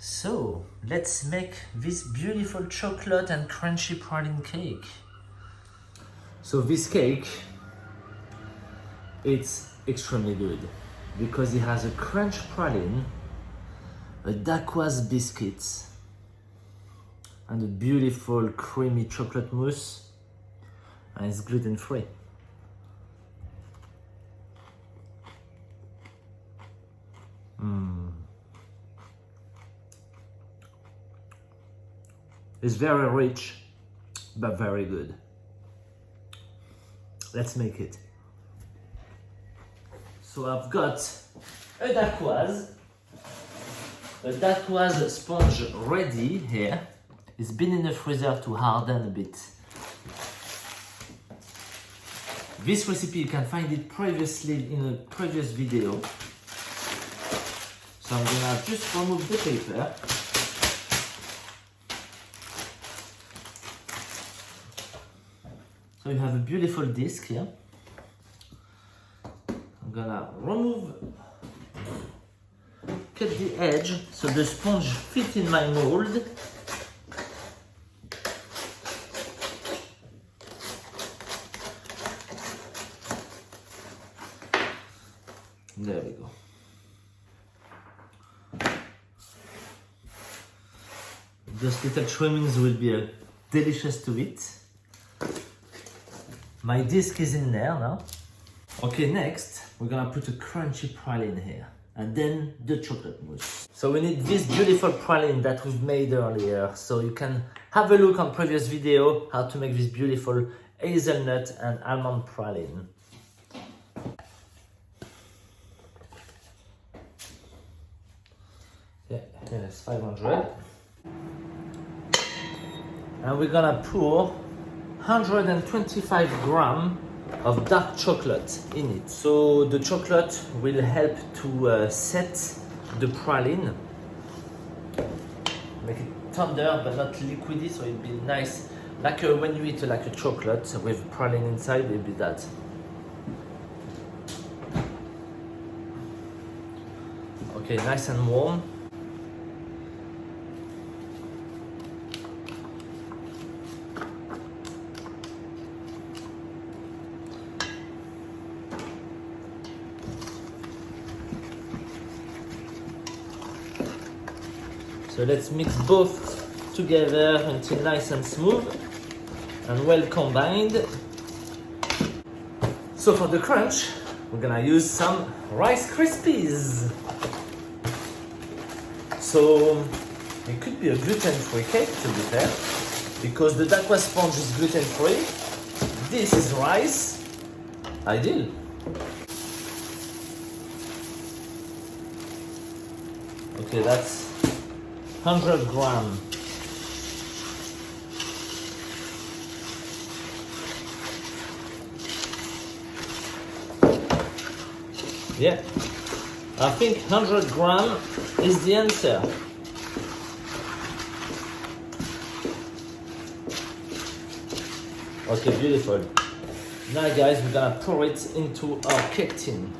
So let's make this beautiful chocolate and crunchy praline cake. So this cake, it's extremely good because it has a crunch praline, a dacquoise biscuit, and a beautiful creamy chocolate mousse, and it's gluten-free. It's very rich, but very good. Let's make it. So I've got a dacquoise sponge ready here. It's been in the freezer to harden a bit. This recipe, you can find it previously in a previous video. So I'm gonna just remove the paper. So you have a beautiful disc here. I'm gonna cut the edge so the sponge fits in my mold. There we go. Those little trimmings will be delicious to eat. My disc is in there now. Okay, next we're gonna put a crunchy praline here and then the chocolate mousse. So we need this beautiful praline that we've made earlier. So you can have a look on previous video how to make this beautiful hazelnut and almond praline. Yeah, here's 500. And we're gonna pour 125 grams of dark chocolate in it. So the chocolate will help to set the praline, make it tender but not liquidy, so it'll be nice, like when you eat like a chocolate with praline inside, it'll be that. Okay, nice and warm. So let's mix both together until nice and smooth and well combined. So for the crunch, we're gonna use some Rice Krispies. So it could be a gluten-free cake, to be fair, because the dacquoise sponge is gluten-free. This is rice. Ideal. Okay, that's 100 grams. Yeah, I think 100 grams is the answer. Okay, beautiful. Now guys, we're gonna pour it into our cake tin.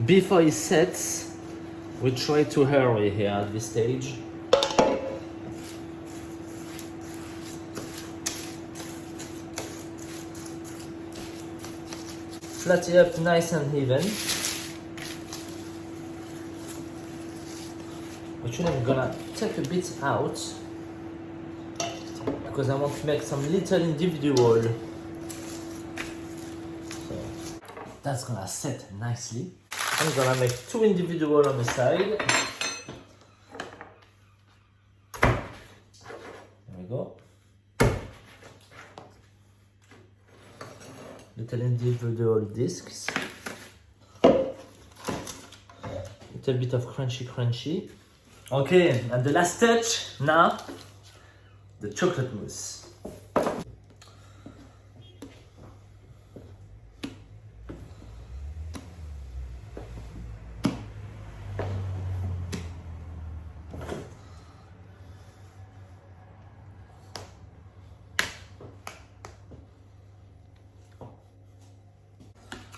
Before it sets, we try to hurry here at this stage. Flat it up nice and even. Actually, I'm gonna take a bit out because I want to make some little individual. So that's gonna set nicely. I'm gonna make two individual on the side. There we go. Little individual discs. Little bit of crunchy. Okay, and the last touch now, the chocolate mousse.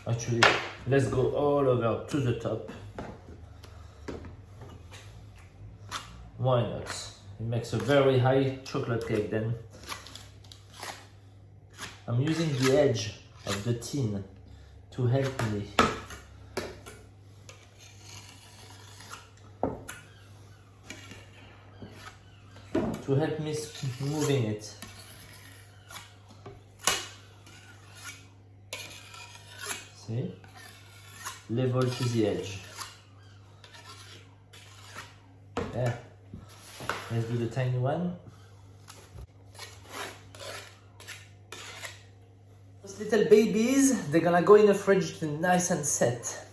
Actually, let's go all over to the top. Why not? It makes a very high chocolate cake then. I'm using the edge of the tin to help me. To help me moving it. See? Level to the edge. Yeah. Let's do the tiny one. Those little babies, they're gonna go in the fridge to nice and set.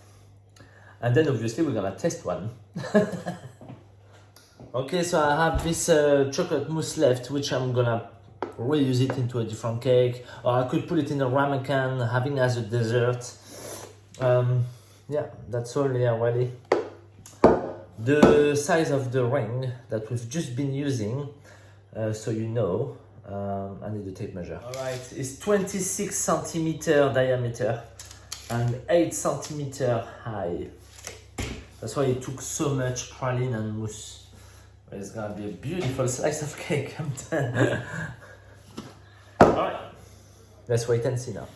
And then obviously we're gonna test one. Okay, so I have this chocolate mousse left, which I'm gonna reuse it into a different cake, or I could put it in a ramen can, having as a dessert. Yeah, that's all here really. The size of the ring that we've just been using, so you know, I need a tape measure. All right, it's 26 centimeter diameter and 8 centimeter high. That's why it took so much praline and mousse. It's gonna be a beautiful slice of cake, I'm telling. Alright, let's wait and see now.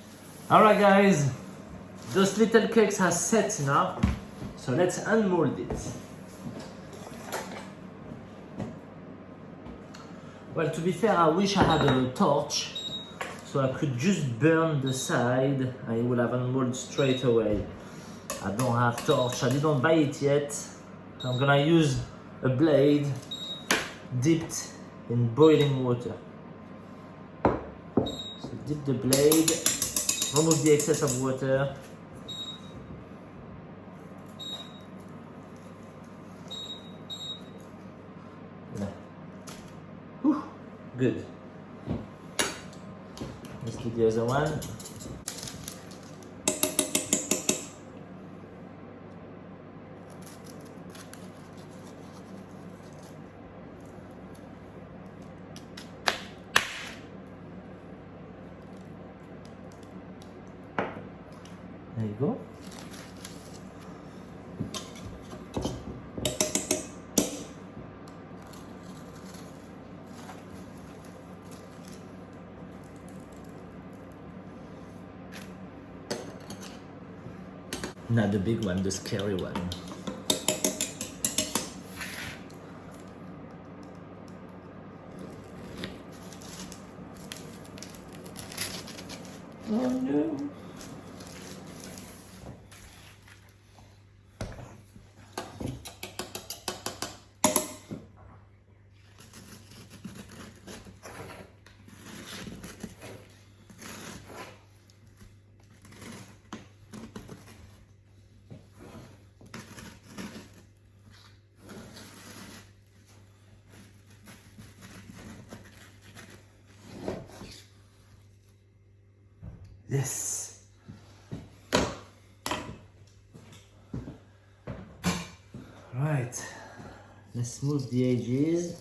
Alright guys, those little cakes are set now, so let's unmold it. Well, to be fair, I wish I had a torch, so I could just burn the side and it would have unmolded straight away. I don't have torch, I didn't buy it yet. I'm gonna use a blade dipped in boiling water. So dip the blade, remove the excess of water. Yeah. Whew, good. Let's do the other one. There you go. Not the big one, the scary one. Oh no. Yes. Right. Let's smooth the edges.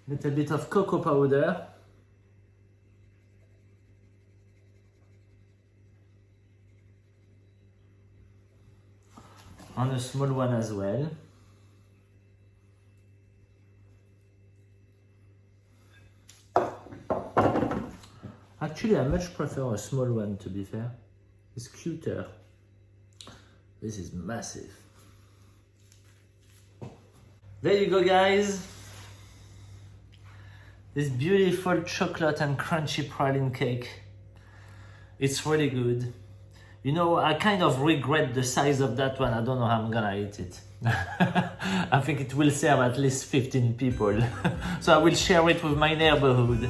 Little bit of cocoa powder. On a small one as well. Actually, I much prefer a small one, to be fair. It's cuter. This is massive. There you go, guys. This beautiful chocolate and crunchy praline cake. It's really good. You know, I kind of regret the size of that one. I don't know how I'm gonna eat it. I think it will serve at least 15 people. So I will share it with my neighborhood.